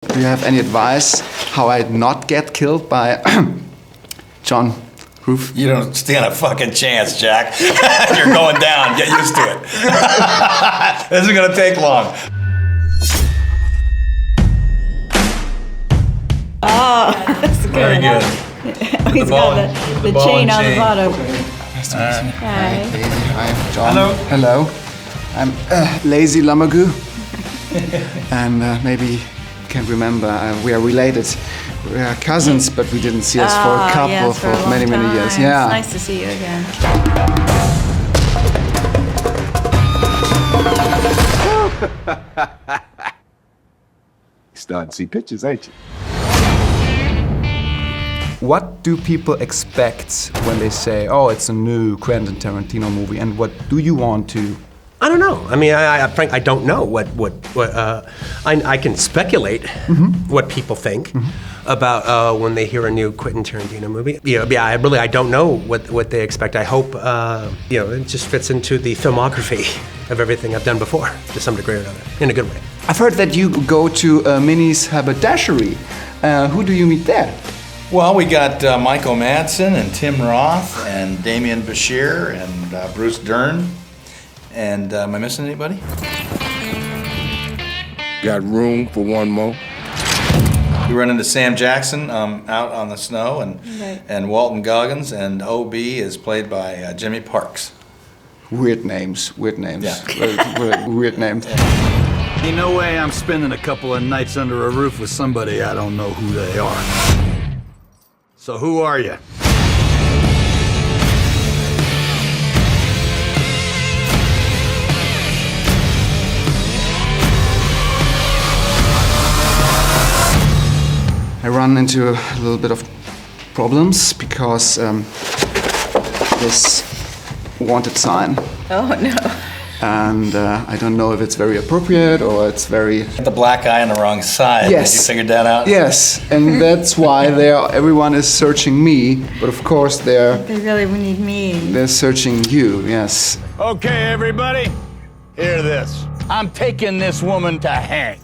Do you have any advice how I not get killed by John Roof? You don't stand a fucking chance, Jack. You're going down. Get used to it. This isn't gonna take long. Oh, that's good. Very good. He's got the chain on the bottom. Nice to meet you. Hi. Daisy, hi, John. Hello. Hello. I'm Lazy Lamagoo. And maybe you can't remember, we are related. We are cousins, but we didn't see us for a couple, yes, for a long many years. Yeah. It's nice to see you again. Starting to see pictures, ain't you? What do people expect when they say, oh, it's a new Quentin Tarantino movie, and what do you want to? I don't know. I mean, frankly, I don't know I can speculate what people think about when they hear a new Quentin Tarantino movie. I don't know what they expect. I hope, it just fits into the filmography of everything I've done before, to some degree or another, in a good way. I've heard that you go to Minnie's haberdashery. Who do you meet there? Well, we got Michael Madsen and Tim Roth and Damian Bashir and Bruce Dern. And am I missing anybody? Got room for one more? We run into Sam Jackson out on the snow, and Walton Goggins, and OB is played by Jimmy Parks. Weird names. Yeah. Weird names. Ain't no way I'm spending a couple of nights under a roof with somebody I don't know who they are. So who are you? I run into a little bit of problems because this wanted sign. Oh, no. And I don't know if it's very appropriate or it's very... The black eye on the wrong side. Yes. Did you figure that out? Yes, and that's why everyone is searching me, but of course They really need me. they're searching you, yes. Okay, everybody, hear this. I'm taking this woman to hang.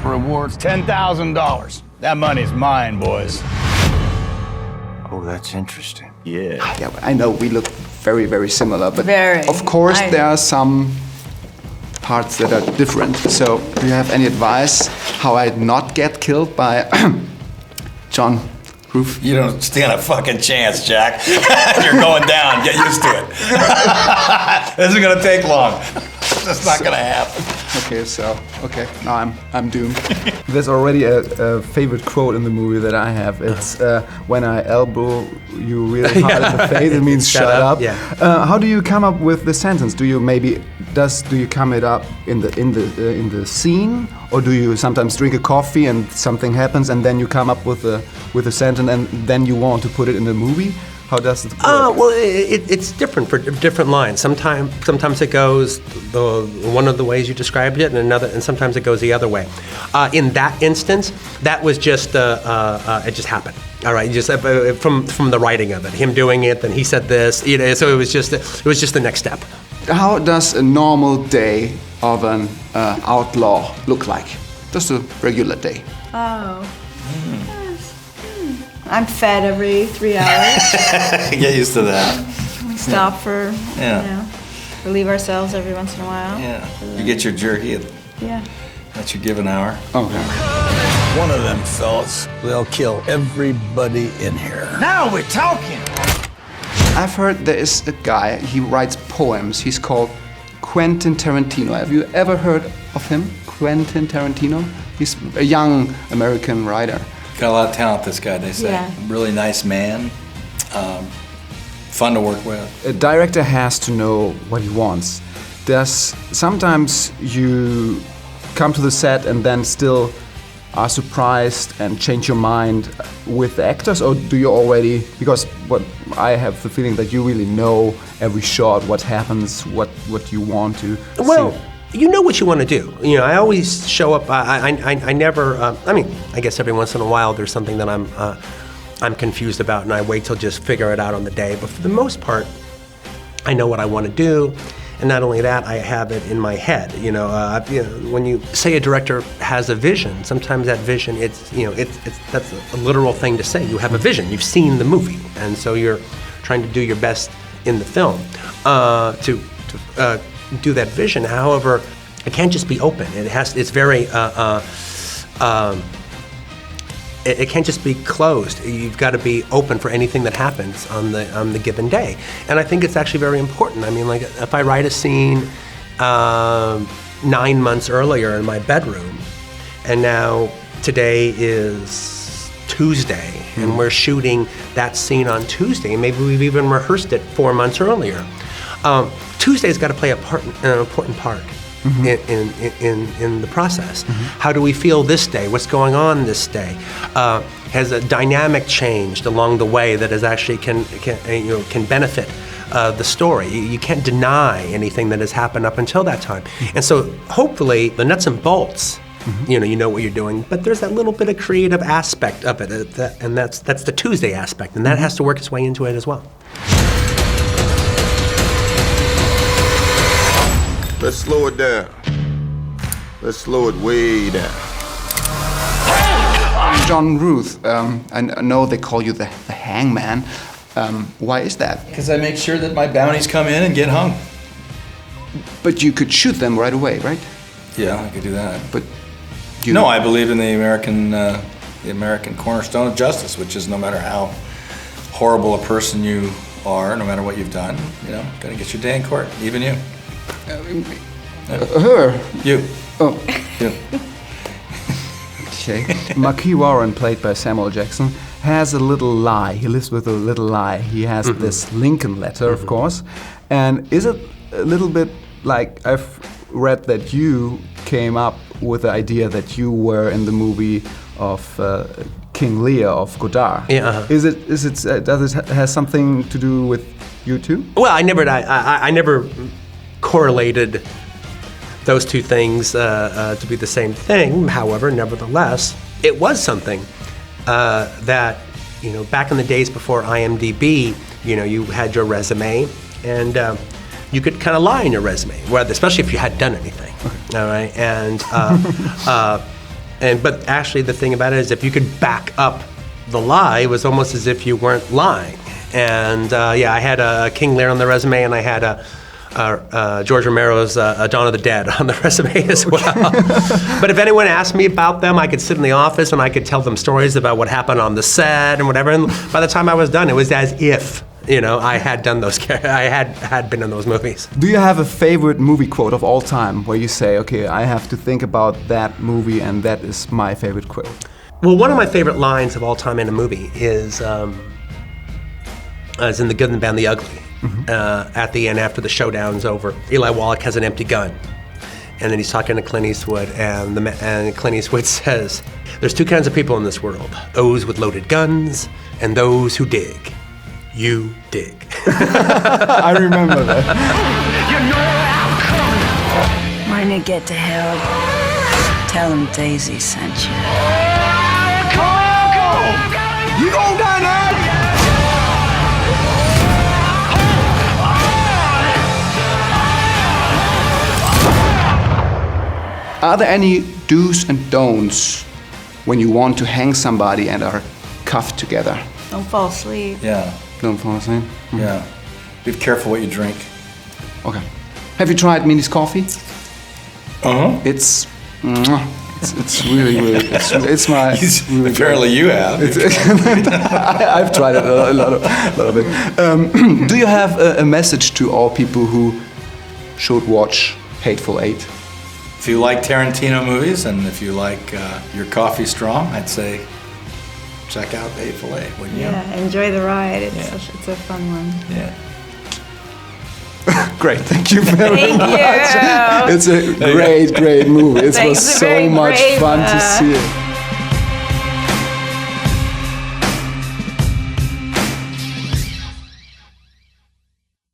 Reward's $10,000. That money's mine, boys. Oh, that's interesting. Yeah. Yeah, I know we look very similar, but Very. of course there are some parts that are different. So, do you have any advice how I not get killed by John Roof? You don't stand a fucking chance, Jack. You're going down. Get used to it. This isn't gonna take long. That's not gonna happen. Okay, now I'm doomed. There's already a favorite quote in the movie that I have. It's when I elbow you really hard in the face, it means shut up. Yeah. How do you come up with the sentence? Do you come it up in the scene, or do you sometimes drink a coffee and something happens and then you come up with a sentence and then you want to put it in the movie? How does it work? Well, it's different for different lines. Sometimes it goes one of the ways you described it, and sometimes it goes the other way. In that instance, that was just it just happened. All right, just from the writing of it, him doing it, then he said this. So it was just the next step. How does a normal day of an outlaw look like? Just a regular day. Oh. I'm fed every 3 hours. Get used to that. We stop for, Yeah. relieve ourselves every once in a while. Yeah. You get your jerky Yeah. at your given hour. Okay. One of them fellas, they'll kill everybody in here. Now we're talking. I've heard there is a guy, he writes poems. He's called Quentin Tarantino. Have you ever heard of him? Quentin Tarantino? He's a young American writer. Got a lot of talent, this guy, they say. Yeah. Really nice man. Fun to work with. A director has to know what he wants. Sometimes you come to the set and then still are surprised and change your mind with the actors, or do you already, because I have the feeling that you really know every shot, what happens, what you want to see. You know what you want to do. I always show up. I never. I guess every once in a while there's something that I'm confused about, and I wait till just figure it out on the day. But for the most part, I know what I want to do, And not only that, I have it in my head. When you say a director has a vision, sometimes that vision, that's a literal thing to say. You have a vision. You've seen the movie, and so you're trying to do your best in the film to do that vision. However, it can't just be open. It's very. It can't just be closed. You've got to be open for anything that happens on the given day. And I think it's actually very important. I mean, like if I write a scene 9 months earlier in my bedroom, and now today is Tuesday, and we're shooting that scene on Tuesday, and maybe we've even rehearsed it 4 months earlier. Tuesday's got to play an important part. In the process. How do we feel this day? What's going on this day? Has a dynamic changed along the way that is actually can benefit the story? You can't deny anything that has happened up until that time. And so hopefully the nuts and bolts, you know what you're doing, but there's that little bit of creative aspect of it, and that's the Tuesday aspect, and that has to work its way into it as well. Let's slow it down. Let's slow it way down. John Ruth, I know they call you the hangman. Why is that? Because I make sure that my bounties come in and get hung. But you could shoot them right away, right? Yeah, I could do that. But No, I believe in the American cornerstone of justice, which is no matter how horrible a person you are, no matter what you've done, gonna get your day in court, even you. Her? You. Oh. You. Okay. Marquis Warren, played by Samuel Jackson, has a little lie. He lives with a little lie. He has this Lincoln letter, of course. And is it a little bit like, I've read that you came up with the idea that you were in the movie of King Lear of Godard. Yeah. Does it has something to do with you too? Well, I never correlated those two things to be the same thing. However, nevertheless, it was something that, back in the days before IMDb, you had your resume, and you could kind of lie in your resume, especially if you hadn't done anything. All right, but actually the thing about it is if you could back up the lie, it was almost as if you weren't lying. And I had a King Lear on the resume, and I had George Romero's Dawn of the Dead on the resume as well. But if anyone asked me about them, I could sit in the office and I could tell them stories about what happened on the set and whatever. And by the time I was done, it was as if I had done those. I had been in those movies. Do you have a favorite movie quote of all time where you say, okay, I have to think about that movie and that is my favorite quote? Well, one of my favorite lines of all time in a movie is in The Good, the Bad, and the Ugly. At the end, after the showdown's over, Eli Wallach has an empty gun, and then he's talking to Clint Eastwood, and Clint Eastwood says, "There's two kinds of people in this world: those with loaded guns and those who dig. You dig." I remember that. When you get to hell, tell them Daisy sent you. You gon' die now! Are there any do's and don'ts when you want to hang somebody and are cuffed together? Don't fall asleep. Yeah. Don't fall asleep? Yeah. Be careful what you drink. Okay. Have you tried Minnie's coffee? It's really, it's my... really apparently you have. I've tried it a lot of it. Do you have a message to all people who should watch Hateful Eight? If you like Tarantino movies and if you like your coffee strong, I'd say check out Hateful Eight, wouldn't you? Yeah, enjoy the ride. It's a fun one. Yeah. Great, thank you very Thank much. you. It's a great movie. It was so much fun to see it.